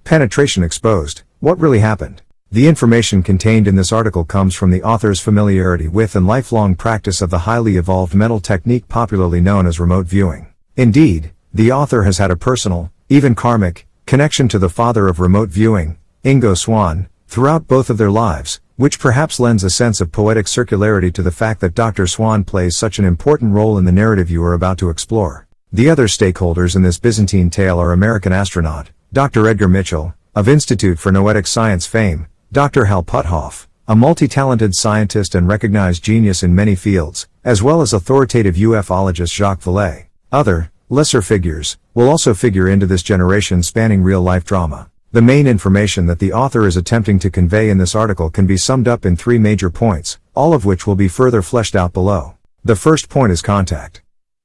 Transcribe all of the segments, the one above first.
Penetration exposed. What really happened? The information contained in this article comes from the author's familiarity with and lifelong practice of the highly evolved mental technique popularly known as remote viewing. Indeed, the author has had a personal, even karmic, connection to the father of remote viewing, INGO SWANN, throughout both of their lives, which perhaps lends a sense of poetic circularity to the fact that Dr. Swann plays such an important role in the narrative you are about to explore. The other stakeholders in this Byzantine tale are American astronaut, Dr. Edgar Mitchell, of Institute for Noetic Science fame, Dr. Hal Puthoff, a multi-talented scientist and recognized genius in many fields, as well as authoritative ufologist Jacques Vallée. Other, lesser figures, will also figure into this generation-spanning real-life drama. The main information that the author is attempting to convey in this article can be summed up in 3 major points, all of which will be further fleshed out below. The first point is contact.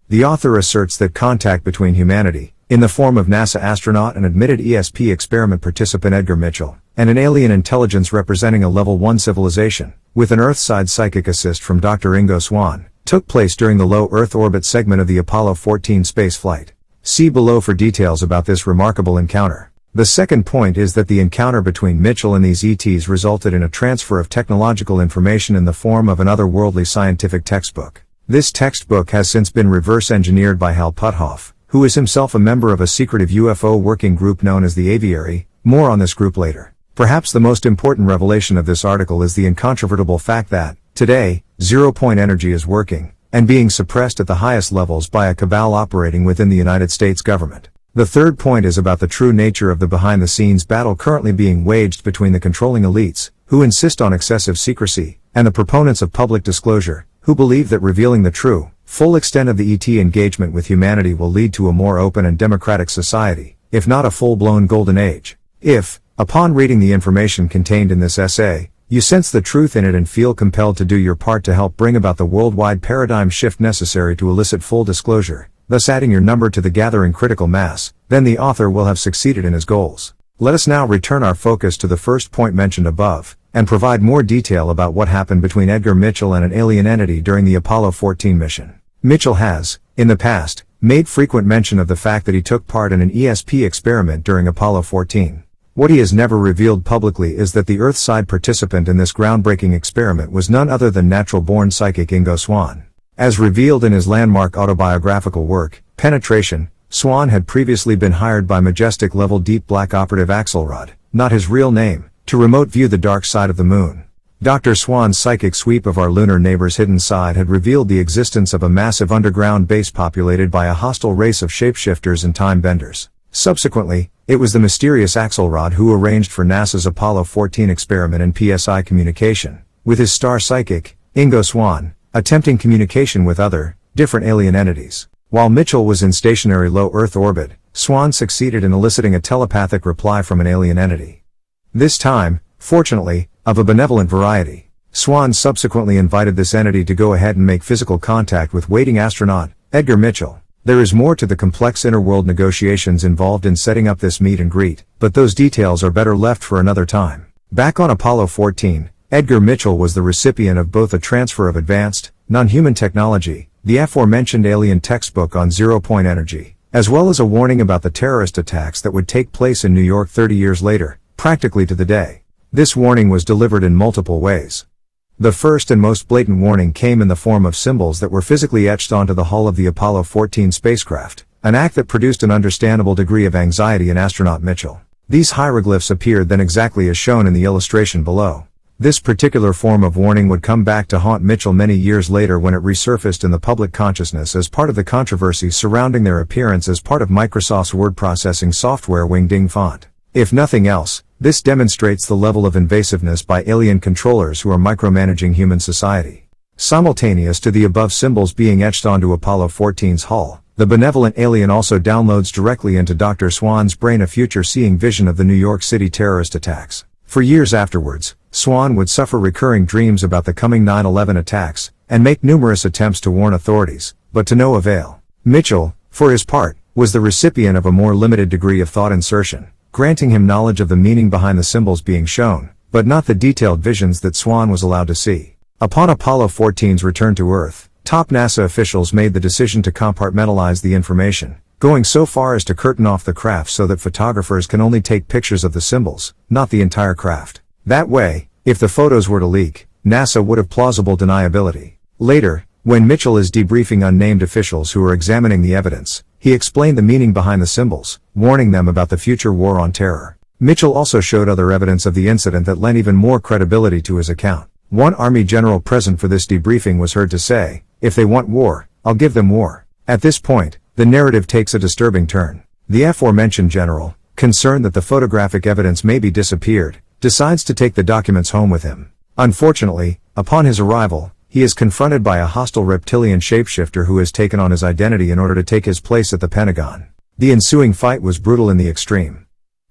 The author asserts that contact between humanity, in the form of NASA astronaut and admitted ESP experiment participant Edgar Mitchell, and an alien intelligence representing a Level 1 civilization, with an Earth-side psychic assist from Dr. INGO SWANN, took place during the low Earth orbit segment of the Apollo 14 space flight. See below for details about this remarkable encounter. The second point is that the encounter between Mitchell and these ETs resulted in a transfer of technological information in the form of an otherworldly scientific textbook. This textbook has since been reverse-engineered by Hal Puthoff, who is himself a member of a secretive UFO working group known as the Aviary. More on this group later. Perhaps the most important revelation of this article is the incontrovertible fact that, today, zero-point energy is working, and being suppressed at the highest levels by a cabal operating within the United States government. The third point is about the true nature of the behind-the-scenes battle currently being waged between the controlling elites, who insist on excessive secrecy, and the proponents of public disclosure, who believe that revealing the true, full extent of the ET engagement with humanity will lead to a more open and democratic society, if not a full-blown golden age. If, upon reading the information contained in this essay, you sense the truth in it and feel compelled to do your part to help bring about the worldwide paradigm shift necessary to elicit full disclosure, thus adding your number to the gathering critical mass, then the author will have succeeded in his goals. Let us now return our focus to the first point mentioned above, and provide more detail about what happened between Edgar Mitchell and an alien entity during the Apollo 14 mission. Mitchell has, in the past, made frequent mention of the fact that he took part in an ESP experiment during Apollo 14. What he has never revealed publicly is that the Earth-side participant in this groundbreaking experiment was none other than natural-born psychic INGO SWANN. As revealed in his landmark autobiographical work, Penetration, Swann had previously been hired by Majestic Level Deep Black operative Axelrod, not his real name, to remote view the dark side of the moon. Dr. Swann's psychic sweep of our lunar neighbor's hidden side had revealed the existence of a massive underground base populated by a hostile race of shapeshifters and time benders. Subsequently, it was the mysterious Axelrod who arranged for NASA's Apollo 14 experiment and PSI communication, with his star psychic, INGO SWANN, attempting communication with other, different alien entities. While Mitchell was in stationary low Earth orbit, Swann succeeded in eliciting a telepathic reply from an alien entity. This time, fortunately, of a benevolent variety. Swann subsequently invited this entity to go ahead and make physical contact with waiting astronaut, Edgar Mitchell. There is more to the complex interworld negotiations involved in setting up this meet and greet, but those details are better left for another time. Back on Apollo 14, Edgar Mitchell was the recipient of both a transfer of advanced, non-human technology, the aforementioned alien textbook on zero-point energy, as well as a warning about the terrorist attacks that would take place in New York 30 years later, practically to the day. This warning was delivered in multiple ways. The first and most blatant warning came in the form of symbols that were physically etched onto the hull of the Apollo 14 spacecraft, an act that produced an understandable degree of anxiety in astronaut Mitchell. These hieroglyphs appeared then exactly as shown in the illustration below. This particular form of warning would come back to haunt Mitchell many years later when it resurfaced in the public consciousness as part of the controversy surrounding their appearance as part of Microsoft's word processing software Wingding font. If nothing else, this demonstrates the level of invasiveness by alien controllers who are micromanaging human society. Simultaneous to the above symbols being etched onto Apollo 14's hull, the benevolent alien also downloads directly into Dr. Swann's brain a future-seeing vision of the New York City terrorist attacks. For years afterwards, Swann would suffer recurring dreams about the coming 9/11 attacks, and make numerous attempts to warn authorities, but to no avail. Mitchell, for his part, was the recipient of a more limited degree of thought insertion, granting him knowledge of the meaning behind the symbols being shown, but not the detailed visions that Swann was allowed to see. Upon Apollo 14's return to Earth, top NASA officials made the decision to compartmentalize the information, going so far as to curtain off the craft so that photographers can only take pictures of the symbols, not the entire craft. That way, if the photos were to leak, NASA would have plausible deniability. Later, when Mitchell is debriefing unnamed officials who are examining the evidence, he explained the meaning behind the symbols, warning them about the future war on terror. Mitchell also showed other evidence of the incident that lent even more credibility to his account. One Army general present for this debriefing was heard to say, "If they want war, I'll give them war." At this point, the narrative takes a disturbing turn. The aforementioned general, concerned that the photographic evidence may be disappeared, decides to take the documents home with him. Unfortunately, upon his arrival, he is confronted by a hostile reptilian shapeshifter who has taken on his identity in order to take his place at the Pentagon. The ensuing fight was brutal in the extreme.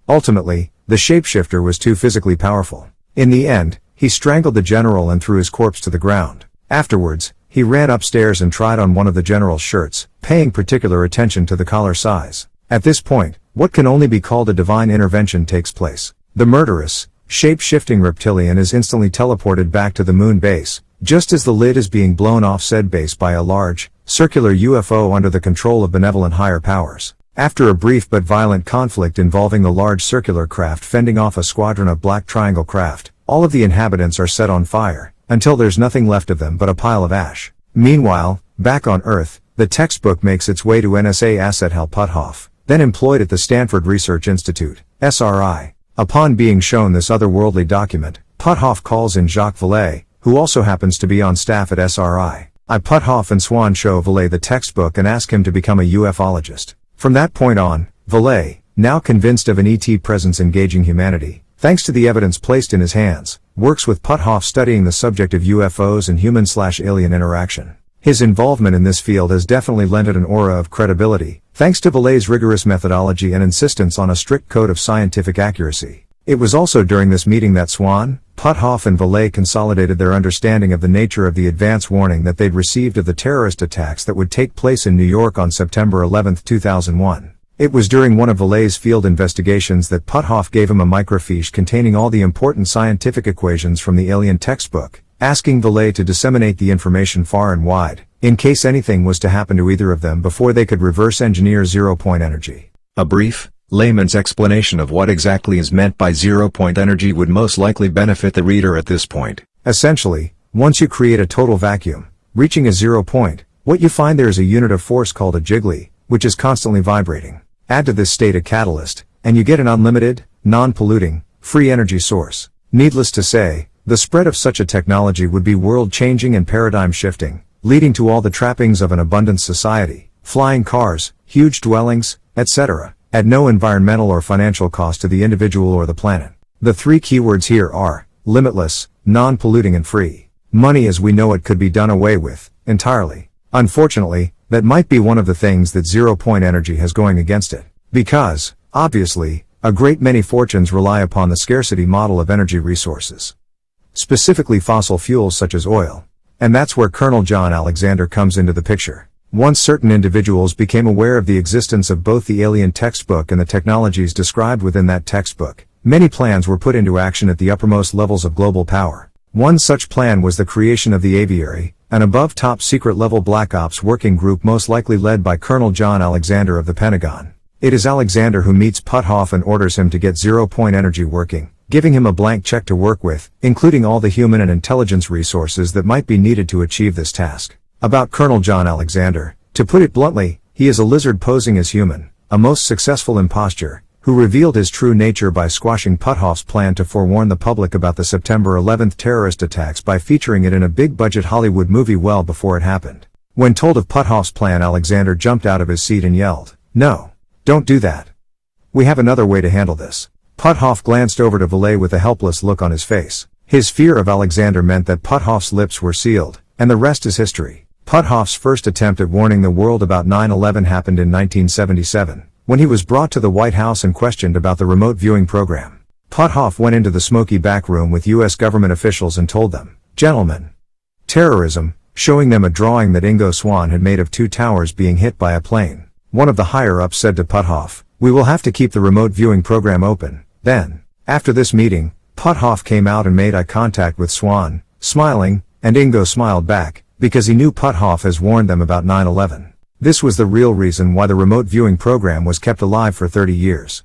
Ultimately, the shapeshifter was too physically powerful. In the end, he strangled the general and threw his corpse to the ground. Afterwards, he ran upstairs and tried on one of the general's shirts, paying particular attention to the collar size. At this point, what can only be called a divine intervention takes place. The murderous, shape-shifting reptilian is instantly teleported back to the moon base, just as the lid is being blown off said base by a large, circular UFO under the control of benevolent higher powers. After a brief but violent conflict involving the large circular craft fending off a squadron of black triangle craft, all of the inhabitants are set on fire, until there's nothing left of them but a pile of ash. Meanwhile, back on Earth, the textbook makes its way to NSA asset Hal Puthoff, then employed at the Stanford Research Institute, SRI. Upon being shown this otherworldly document, Puthoff calls in Jacques Vallée, who also happens to be on staff at SRI. Puthoff and SWANN show Vallée the textbook and ask him to become a ufologist. From that point on, Vallée, now convinced of an ET presence engaging humanity, thanks to the evidence placed in his hands, works with Puthoff studying the subject of UFOs and human/alien interaction. His involvement in this field has definitely lent it an aura of credibility, thanks to Vallée's rigorous methodology and insistence on a strict code of scientific accuracy. It was also during this meeting that SWANN, Puthoff and Vallée consolidated their understanding of the nature of the advance warning that they'd received of the terrorist attacks that would take place in New York on September 11, 2001. It was during one of Vallée's field investigations that Puthoff gave him a microfiche containing all the important scientific equations from the alien textbook, asking Vallée to disseminate the information far and wide, in case anything was to happen to either of them before they could reverse engineer zero-point energy. A brief, layman's explanation of what exactly is meant by zero-point energy would most likely benefit the reader at this point. Essentially, once you create a total vacuum, reaching a zero point, what you find there is a unit of force called a jiggly, which is constantly vibrating. Add to this state a catalyst, and you get an unlimited, non-polluting, free energy source. Needless to say, the spread of such a technology would be world-changing and paradigm-shifting, leading to all the trappings of an abundant society, flying cars, huge dwellings, etc., at no environmental or financial cost to the individual or the planet. The three keywords here are limitless, non-polluting and free. Money as we know it could be done away with, entirely. Unfortunately, that might be one of the things that zero-point energy has going against it. Because, obviously, a great many fortunes rely upon the scarcity model of energy resources. Specifically fossil fuels such as oil. And that's where Colonel John Alexander comes into the picture. Once certain individuals became aware of the existence of both the alien textbook and the technologies described within that textbook, many plans were put into action at the uppermost levels of global power. One such plan was the creation of the Aviary, an above top secret level black ops working group most likely led by Colonel John Alexander of the Pentagon. It is Alexander who meets Puthoff and orders him to get zero-point energy working, giving him a blank check to work with, including all the human and intelligence resources that might be needed to achieve this task. About Colonel John Alexander, to put it bluntly, he is a lizard posing as human, a most successful impostor, who revealed his true nature by squashing Puthoff's plan to forewarn the public about the September 11th terrorist attacks by featuring it in a big-budget Hollywood movie well before it happened. When told of Puthoff's plan, Alexander jumped out of his seat and yelled, "No! Don't do that! We have another way to handle this." Puthoff glanced over to Vallée with a helpless look on his face. His fear of Alexander meant that Puthoff's lips were sealed, and the rest is history. Puthoff's first attempt at warning the world about 9/11 happened in 1977, when he was brought to the White House and questioned about the remote viewing program. Puthoff went into the smoky back room with U.S. government officials and told them, "Gentlemen, terrorism," showing them a drawing that INGO SWANN had made of two towers being hit by a plane. One of the higher-ups said to Puthoff, "We will have to keep the remote viewing program open." Then, after this meeting, Puthoff came out and made eye contact with SWANN, smiling, and INGO smiled back, because he knew Puthoff has warned them about 9/11. This was the real reason why the remote viewing program was kept alive for 30 years.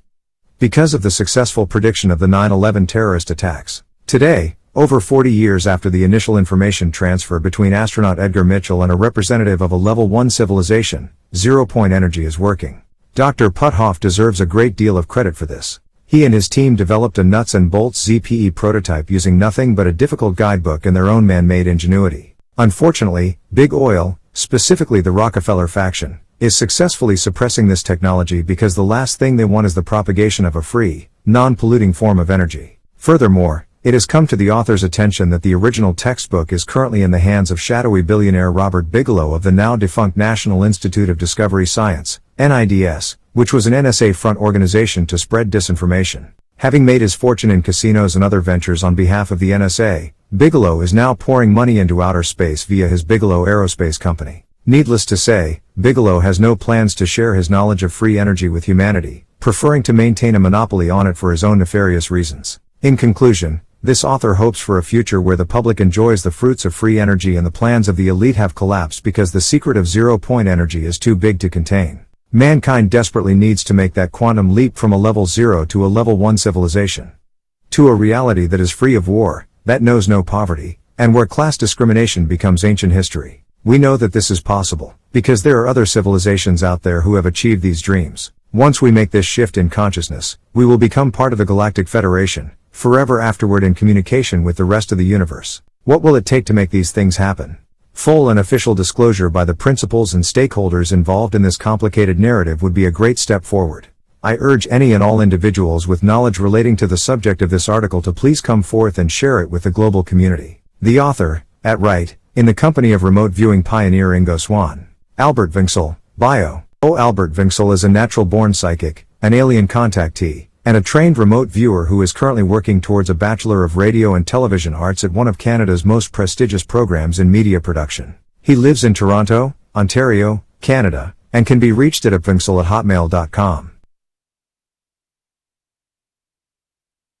Because of the successful prediction of the 9/11 terrorist attacks. Today, over 40 years after the initial information transfer between astronaut Edgar Mitchell and a representative of a Level 1 civilization, zero-point energy is working. Dr. Puthoff deserves a great deal of credit for this. He and his team developed a nuts and bolts ZPE prototype using nothing but a difficult guidebook and their own man-made ingenuity. Unfortunately, Big Oil, specifically the Rockefeller faction, is successfully suppressing this technology because the last thing they want is the propagation of a free, non-polluting form of energy. Furthermore, it has come to the author's attention that the original textbook is currently in the hands of shadowy billionaire Robert Bigelow of the now-defunct National Institute of Discovery Science, NIDS, which was an NSA-front organization to spread disinformation. Having made his fortune in casinos and other ventures on behalf of the NSA, Bigelow is now pouring money into outer space via his Bigelow Aerospace Company. Needless to say, Bigelow has no plans to share his knowledge of free energy with humanity, preferring to maintain a monopoly on it for his own nefarious reasons. In conclusion, this author hopes for a future where the public enjoys the fruits of free energy and the plans of the elite have collapsed because the secret of zero-point energy is too big to contain. Mankind desperately needs to make that quantum leap from a level 0 to a level 1 civilization. To a reality that is free of war, that knows no poverty, and where class discrimination becomes ancient history. We know that this is possible, because there are other civilizations out there who have achieved these dreams. Once we make this shift in consciousness, we will become part of the Galactic Federation, forever afterward in communication with the rest of the universe. What will it take to make these things happen? Full and official disclosure by the principals and stakeholders involved in this complicated narrative would be a great step forward. I urge any and all individuals with knowledge relating to the subject of this article to please come forth and share it with the global community. The author, at right, in the company of remote viewing pioneer INGO SWANN. Albert Winksel, Bio. Albert Winksel is a natural-born psychic, an alien contactee, and a trained remote viewer who is currently working towards a Bachelor of Radio and Television Arts at one of Canada's most prestigious programs in media production. He lives in Toronto, Ontario, Canada, and can be reached at apvinksel@hotmail.com.